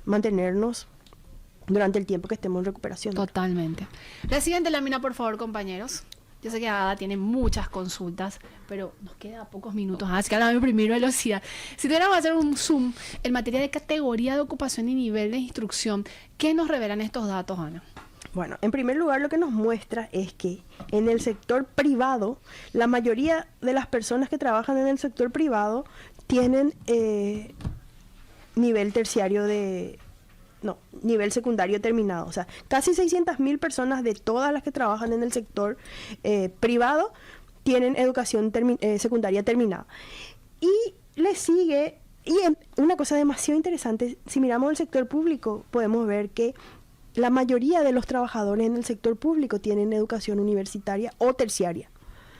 mantenernos durante el tiempo que estemos en recuperación. Totalmente. La siguiente lámina, por favor, compañeros. Yo sé que Ada tiene muchas consultas, pero nos queda pocos minutos, así que ahora voy a imprimir velocidad. Si tuviéramos que hacer un zoom en materia de categoría de ocupación y nivel de instrucción, ¿qué nos revelan estos datos, Ana? Bueno, en primer lugar lo que nos muestra es que en el sector privado, la mayoría de las personas que trabajan en el sector privado tienen nivel secundario terminado. O sea, casi 600.000 personas de todas las que trabajan en el sector privado tienen educación secundaria terminada. Y le sigue, una cosa demasiado interesante, si miramos el sector público, podemos ver que la mayoría de los trabajadores en el sector público tienen educación universitaria o terciaria.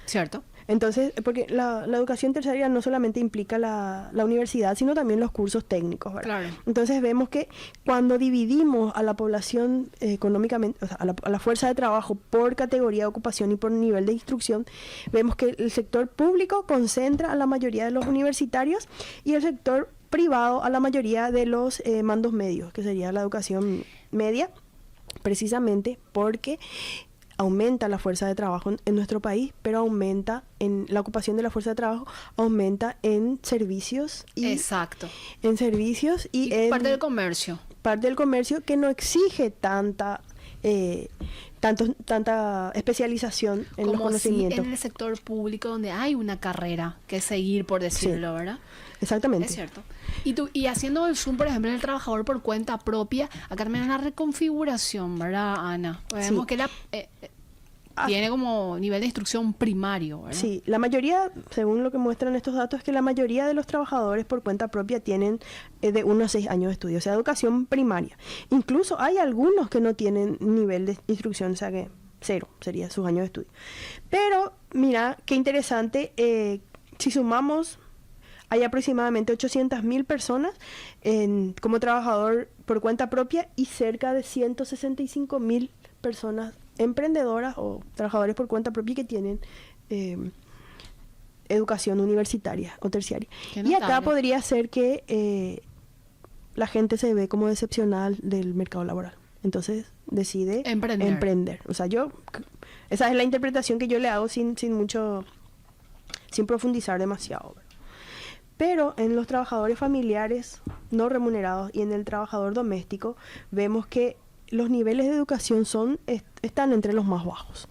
¿Cierto? Entonces, porque la educación terciaria no solamente implica la universidad, sino también los cursos técnicos, ¿verdad? Claro. Entonces vemos que cuando dividimos a la población económicamente, o sea, a la fuerza de trabajo por categoría de ocupación y por nivel de instrucción, vemos que el sector público concentra a la mayoría de los universitarios y el sector privado a la mayoría de los mandos medios, que sería la educación media, precisamente porque aumenta la fuerza de trabajo en nuestro país, pero aumenta en la ocupación de la fuerza de trabajo, aumenta en servicios y exacto, en servicios y en parte del comercio que no exige tanta especialización en los conocimientos. Como en el sector público donde hay una carrera que seguir, por decirlo, ¿verdad? Exactamente. Es cierto. Y haciendo el zoom, por ejemplo, en el trabajador por cuenta propia, acá también hay una reconfiguración, ¿verdad, Ana? Vemos que tiene como nivel de instrucción primario, ¿verdad? Sí, la mayoría, según lo que muestran estos datos, es que la mayoría de los trabajadores por cuenta propia tienen de 1 a 6 años de estudio, o sea, educación primaria. Incluso hay algunos que no tienen nivel de instrucción, o sea que 0 sería sus años de estudio. Pero, mira, qué interesante, si sumamos, hay aproximadamente 800.000 personas como trabajador por cuenta propia y cerca de 165.000 personas emprendedoras o trabajadores por cuenta propia que tienen educación universitaria o terciaria. Y acá podría ser que la gente se ve como decepcionada del mercado laboral. Entonces decide emprender. O sea, esa es la interpretación que yo le hago sin profundizar demasiado, ¿verdad? Pero en los trabajadores familiares no remunerados y en el trabajador doméstico vemos que los niveles de educación están entre los más bajos.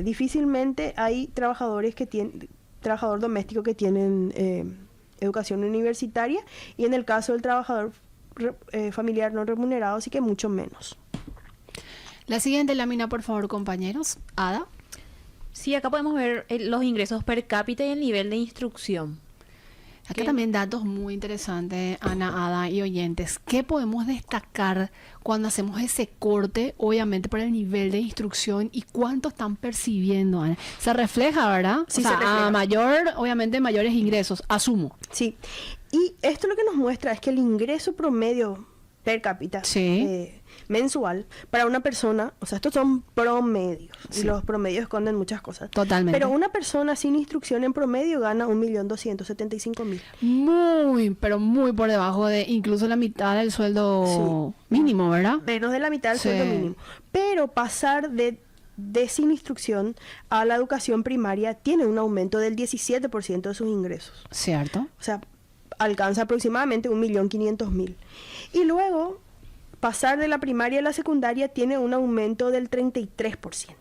Difícilmente hay trabajador doméstico que tienen educación universitaria y en el caso del trabajador familiar no remunerado sí que mucho menos. La siguiente lámina, por favor, compañeros. Ada. Sí, acá podemos ver los ingresos per cápita y el nivel de instrucción. Acá también datos muy interesantes, Ana, Ada y oyentes. ¿Qué podemos destacar cuando hacemos ese corte, obviamente, por el nivel de instrucción y cuánto están percibiendo, Ana? Se refleja, ¿verdad? Sí, o sea, se refleja. a mayor, obviamente, mayores ingresos, asumo. Sí, y esto lo que nos muestra es que el ingreso promedio per cápita mensual para una persona, o sea, estos son promedios, y los promedios esconden muchas cosas. Totalmente. Pero una persona sin instrucción en promedio gana 1.275.000. Muy, pero muy por debajo de incluso la mitad del sueldo mínimo, ¿verdad? Menos de la mitad del Sí. sueldo mínimo. Pero pasar de sin instrucción a la educación primaria tiene un aumento del 17% de sus ingresos. Cierto. O sea, alcanza aproximadamente 1.500.000. Y luego, pasar de la primaria a la secundaria tiene un aumento del 33%.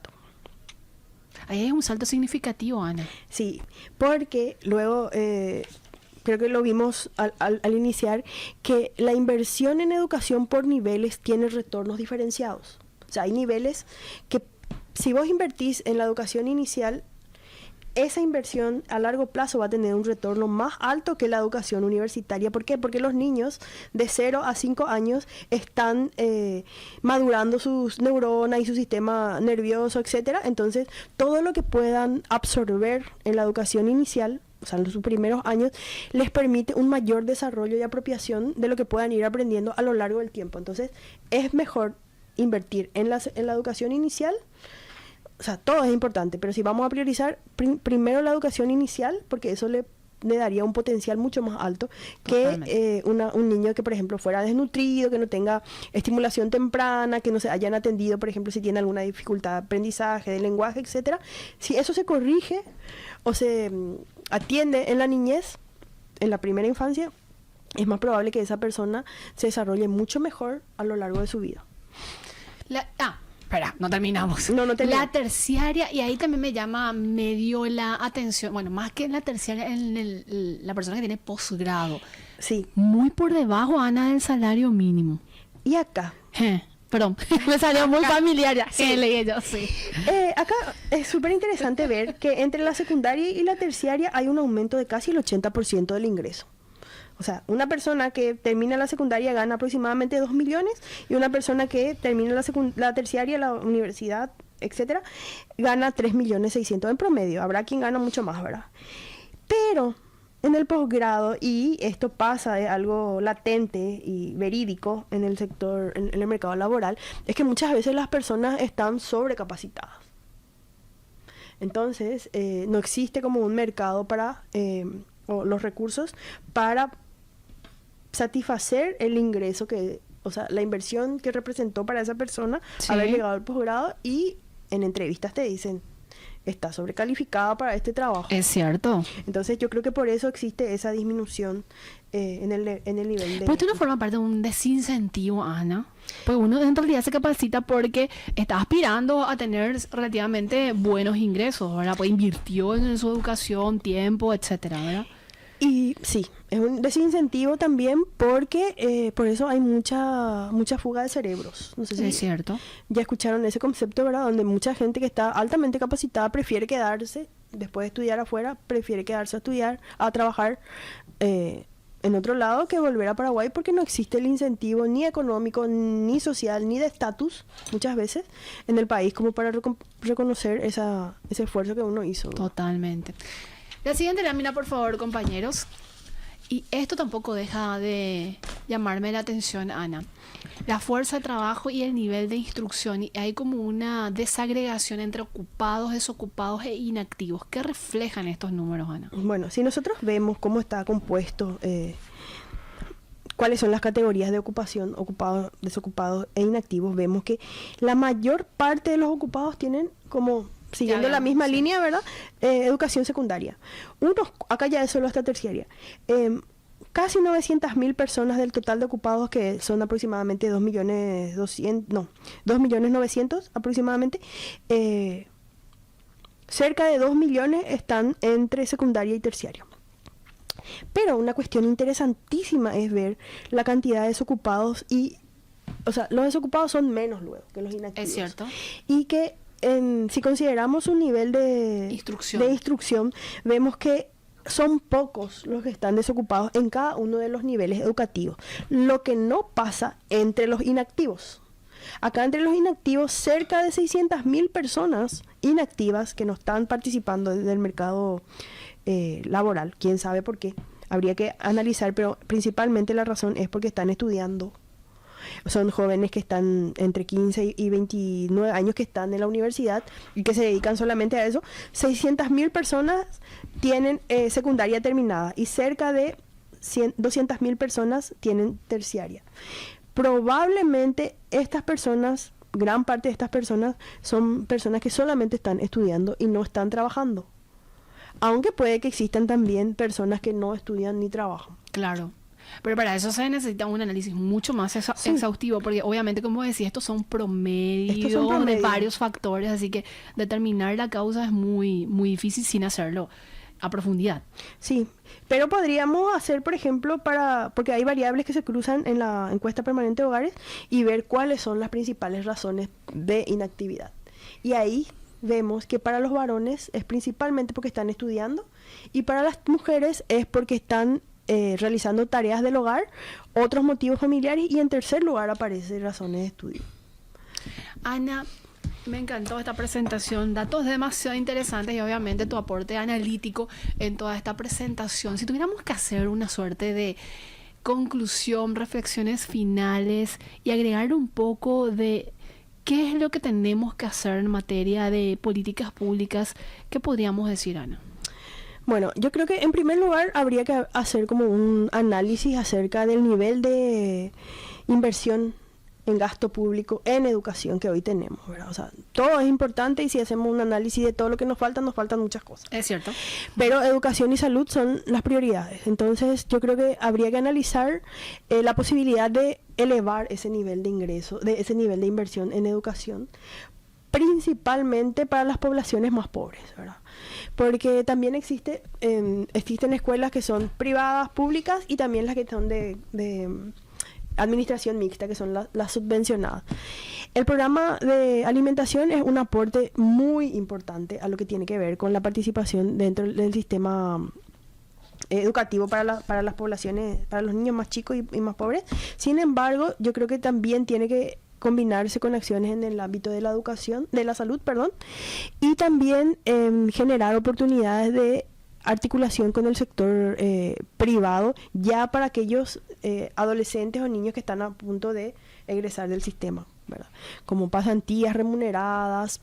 Ahí hay un salto significativo, Ana. Sí, porque luego, creo que lo vimos al iniciar, que la inversión en educación por niveles tiene retornos diferenciados. O sea, hay niveles que si vos invertís en la educación inicial, esa inversión a largo plazo va a tener un retorno más alto que la educación universitaria. ¿Por qué? Porque los niños de 0 a 5 años están madurando sus neuronas y su sistema nervioso, etcétera. Entonces, todo lo que puedan absorber en la educación inicial, o sea, en sus primeros años, les permite un mayor desarrollo y apropiación de lo que puedan ir aprendiendo a lo largo del tiempo. Entonces, es mejor invertir en la educación inicial. O sea, todo es importante, pero si vamos a priorizar primero la educación inicial, porque eso le daría un potencial mucho más alto que un niño que, por ejemplo, fuera desnutrido, que no tenga estimulación temprana, que no se hayan atendido, por ejemplo, si tiene alguna dificultad de aprendizaje, de lenguaje, etcétera. Si eso se corrige o se atiende en la niñez, en la primera infancia, es más probable que esa persona se desarrolle mucho mejor a lo largo de su vida. Espera, no terminamos. No terminamos. La terciaria, y ahí también me llama medio la atención, bueno, más que en la terciaria, la persona que tiene posgrado. Sí. Muy por debajo, Ana, del salario mínimo. Y acá. Perdón, me salió muy familiar ya. Sí. Leí yo, sí. Acá es súper interesante ver que entre la secundaria y la terciaria hay un aumento de casi el 80% del ingreso. O sea, una persona que termina la secundaria gana aproximadamente 2 millones y una persona que termina la terciaria, la universidad, etcétera, gana 3.600.000 en promedio. Habrá quien gana mucho más, ¿verdad? Pero en el posgrado, y esto pasa de algo latente y verídico en el sector, en el mercado laboral, es que muchas veces las personas están sobrecapacitadas. Entonces, no existe como un mercado para, o los recursos para satisfacer el ingreso que, o sea, la inversión que representó para esa persona haber llegado al posgrado, y en entrevistas te dicen, está sobrecalificada para este trabajo. Es cierto. Entonces yo creo que por eso existe esa disminución en el nivel de... Pero esto no forma parte de un desincentivo, Ana. Pues uno en realidad se capacita porque está aspirando a tener relativamente buenos ingresos, ¿verdad? Pues invirtió en su educación, tiempo, etcétera, ¿verdad? Y sí, es un desincentivo también porque por eso hay mucha fuga de cerebros. No sé si es cierto. Ya escucharon ese concepto, ¿verdad? Donde mucha gente que está altamente capacitada prefiere quedarse, después de estudiar afuera, prefiere quedarse a estudiar, a trabajar en otro lado que volver a Paraguay, porque no existe el incentivo ni económico, ni social, ni de estatus, muchas veces, en el país como para reconocer ese esfuerzo que uno hizo. Totalmente. La siguiente lámina, por favor, compañeros. Y esto tampoco deja de llamarme la atención, Ana. La fuerza de trabajo y el nivel de instrucción. Y hay como una desagregación entre ocupados, desocupados e inactivos. ¿Qué reflejan estos números, Ana? Bueno, si nosotros vemos cómo está compuesto, cuáles son las categorías de ocupación, ocupados, desocupados e inactivos, vemos que la mayor parte de los ocupados tienen como... siguiendo la misma línea, ¿verdad? Educación secundaria. Acá ya es solo hasta terciaria. Casi 900.000 personas del total de ocupados, que son aproximadamente 2.900.000 aproximadamente. Cerca de 2 millones están entre secundaria y terciario. Pero una cuestión interesantísima es ver la cantidad de desocupados y... O sea, los desocupados son menos luego que los inactivos. Es cierto. Y que si consideramos un nivel de instrucción, vemos que son pocos los que están desocupados en cada uno de los niveles educativos. Lo que no pasa entre los inactivos. Acá entre los inactivos, cerca de 600.000 personas inactivas que no están participando del mercado laboral. ¿Quién sabe por qué? Habría que analizar, pero principalmente la razón es porque están estudiando. Son jóvenes que están entre 15 y 29 años que están en la universidad y que se dedican solamente a eso. 600.000 personas tienen secundaria terminada y cerca de 200.000 personas tienen terciaria. Probablemente estas personas, gran parte de estas personas, son personas que solamente están estudiando y no están trabajando. Aunque puede que existan también personas que no estudian ni trabajan. Claro. Pero para eso se necesita un análisis mucho más exhaustivo, porque obviamente, como decía, estos son promedios de varios factores, así que determinar la causa es muy, muy difícil sin hacerlo a profundidad. Sí, pero podríamos hacer, por ejemplo, porque hay variables que se cruzan en la encuesta permanente de hogares y ver cuáles son las principales razones de inactividad. Y ahí vemos que para los varones es principalmente porque están estudiando y para las mujeres es porque están realizando tareas del hogar, otros motivos familiares y en tercer lugar aparecen razones de estudio. Ana, me encantó esta presentación, datos demasiado interesantes y obviamente tu aporte analítico en toda esta presentación. Si tuviéramos que hacer una suerte de conclusión, reflexiones finales y agregar un poco de qué es lo que tenemos que hacer en materia de políticas públicas, ¿qué podríamos decir, Ana? Bueno, yo creo que en primer lugar habría que hacer como un análisis acerca del nivel de inversión en gasto público en educación que hoy tenemos, ¿verdad? O sea, todo es importante y si hacemos un análisis de todo lo que nos faltan muchas cosas. Es cierto. Pero educación y salud son las prioridades. Entonces, yo creo que habría que analizar la posibilidad de elevar ese nivel de ingreso, de ese nivel de inversión en educación, principalmente para las poblaciones más pobres, ¿verdad? Porque también existen escuelas que son privadas, públicas y también las que son de administración mixta, que son las subvencionadas. El programa de alimentación es un aporte muy importante a lo que tiene que ver con la participación dentro del sistema educativo para las poblaciones, para los niños más chicos y más pobres. Sin embargo, yo creo que también tiene que combinarse con acciones en el ámbito de la educación, de la salud, y también generar oportunidades de articulación con el sector privado, ya para aquellos adolescentes o niños que están a punto de egresar del sistema, ¿verdad? Como pasantías remuneradas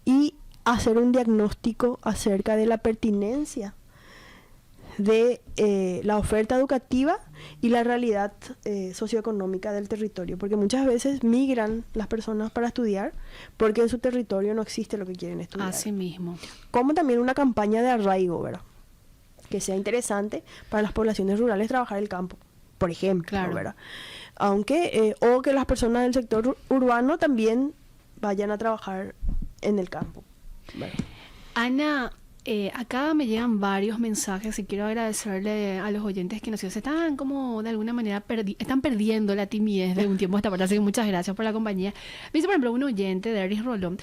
y hacer un diagnóstico acerca de la pertinencia de la oferta educativa y la realidad socioeconómica del territorio, porque muchas veces migran las personas para estudiar porque en su territorio no existe lo que quieren estudiar. Así mismo. Como también una campaña de arraigo, ¿verdad? Que sea interesante para las poblaciones rurales trabajar el campo, por ejemplo, claro, ¿verdad? Aunque, o que las personas del sector urbano también vayan a trabajar en el campo, ¿verdad? Ana, acá me llegan varios mensajes y quiero agradecerle a los oyentes que nos están como de alguna manera están perdiendo la timidez de un tiempo a esta parte, así que muchas gracias por la compañía. Me dice, por ejemplo, un oyente de Eris Rolón,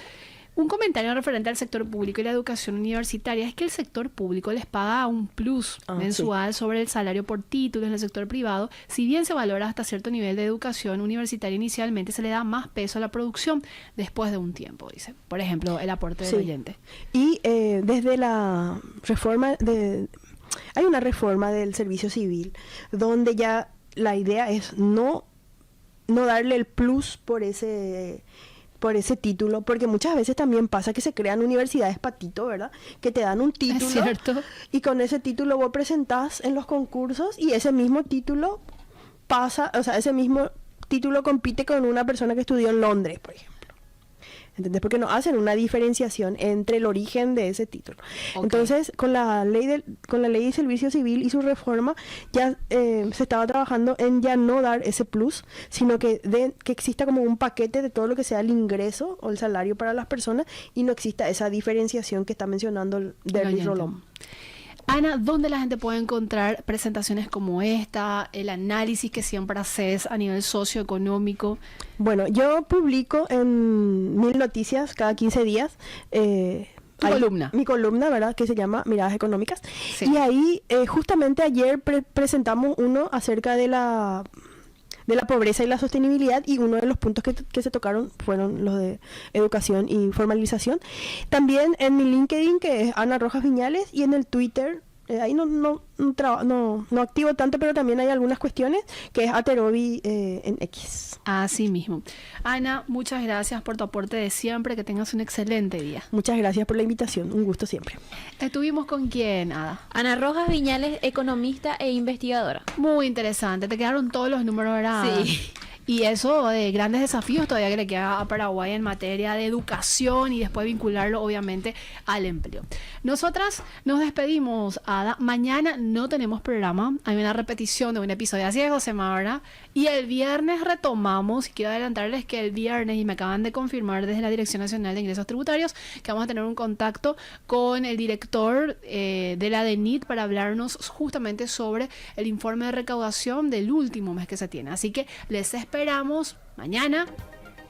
un comentario referente al sector público y la educación universitaria es que el sector público les paga un plus mensual sobre el salario por títulos. En el sector privado, si bien se valora hasta cierto nivel de educación universitaria inicialmente, se le da más peso a la producción después de un tiempo, dice. Por ejemplo, el aporte del oyente. Y desde la reforma hay una reforma del servicio civil donde ya la idea es no darle el plus por ese título, porque muchas veces también pasa que se crean universidades patito, ¿verdad? Que te dan un título, es cierto, y con ese título vos presentás en los concursos y ese mismo título ese mismo título compite con una persona que estudió en Londres, por ejemplo. ¿Entendés? Porque no hacen una diferenciación entre el origen de ese título. Okay. Entonces, con la ley de servicio civil y su reforma, ya se estaba trabajando en ya no dar ese plus, sino que exista como un paquete de todo lo que sea el ingreso o el salario para las personas y no exista esa diferenciación que está mencionando Derlis Rolón. Ana, ¿dónde la gente puede encontrar presentaciones como esta, el análisis que siempre haces a nivel socioeconómico? Bueno, yo publico en 1000 Noticias cada 15 días. Columna. Mi columna, ¿verdad? Que se llama Miradas Económicas. Sí. Y ahí, justamente ayer presentamos uno acerca de la pobreza y la sostenibilidad, y uno de los puntos que se tocaron fueron los de educación y formalización. También en mi LinkedIn, que es Ana Rojas Viñales, y en el Twitter, ahí no activo tanto, pero también hay algunas cuestiones, que es Aterobi en X. Así mismo. Ana, muchas gracias por tu aporte de siempre, que tengas un excelente día. Muchas gracias por la invitación, un gusto siempre. ¿Estuvimos con quién, Ada? Ana Rojas Viñales, economista e investigadora. Muy interesante, te quedaron todos los números, ¿verdad? Sí. Y eso de grandes desafíos todavía que le queda a Paraguay en materia de educación y después vincularlo obviamente al empleo. Nosotras nos despedimos, Ada. Mañana no tenemos programa, hay una repetición de un episodio así de José Mara, y el viernes retomamos. Y quiero adelantarles que el viernes, y me acaban de confirmar desde la Dirección Nacional de Ingresos Tributarios, que vamos a tener un contacto con el director de la DENIT para hablarnos justamente sobre el informe de recaudación del último mes que se tiene. Así que les esperamos mañana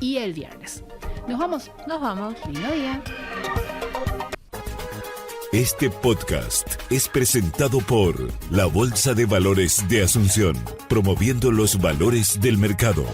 y el viernes. Nos vamos. Nos vamos. Lindo día. Este podcast es presentado por la Bolsa de Valores de Asunción, promoviendo los valores del mercado.